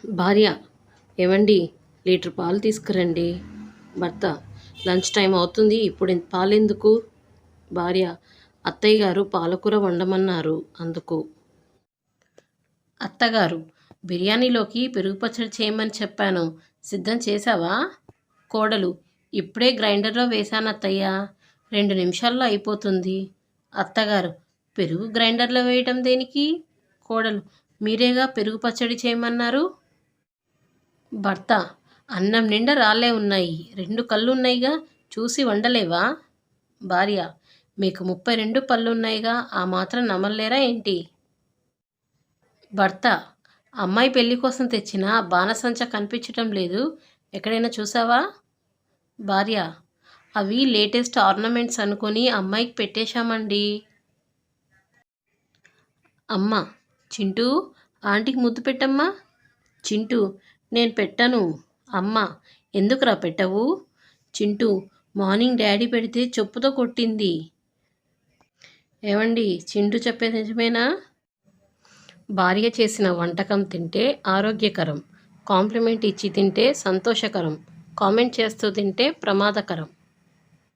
భార్య: ఏవండి, లీటర్ పాలు తీసుకురండి. భర్త: లంచ్ టైం అవుతుంది, ఇప్పుడు పాలెందుకు? భార్య: అత్తయ్య గారు పాలకూర వండమన్నారు అందుకు. అత్తగారు: బిర్యానీలోకి పెరుగు పచ్చడి చేయమని చెప్పాను, సిద్ధం చేశావా? కోడలు: ఇప్పుడే గ్రైండర్లో వేశాను అత్తయ్య, 2 నిమిషాల్లో అయిపోతుంది. అత్తగారు: పెరుగు గ్రైండర్లో వేయటం దేనికి? కోడలు: మీరేగా పెరుగు పచ్చడి చేయమన్నారు. భర్త: అన్నం నిండా రాళ్ళే ఉన్నాయి, 2 కళ్ళు ఉన్నాయిగా, చూసి వండలేవా? భార్య: మీకు 32 పళ్ళున్నాయిగా, ఆ మాత్రం నమల్లేరా ఏంటి? భర్త: అమ్మాయి పెళ్లి కోసం తెచ్చిన బాణసంచా కనిపించటం లేదు, ఎక్కడైనా చూసావా? భార్య: అవి లేటెస్ట్ ఆర్నమెంట్స్ అనుకొని అమ్మాయికి పెట్టేశామండి. అమ్మ: చింటూ, ఆంటీకి ముద్దు పెట్టమ్మా. చింటూ: నేను పెట్టను. అమ్మ: ఎందుకురా పెట్టవు? చింటూ: మార్నింగ్ డాడీ పెడితే చెప్పుతో కొట్టింది. ఏవండి, చింటూ చెప్పేది నిజమేనా? భార్య చేసిన వంటకం తింటే ఆరోగ్యకరం, కాంప్లిమెంట్ ఇచ్చి తింటే సంతోషకరం, కామెంట్ చేస్తూ తింటే ప్రమాదకరం.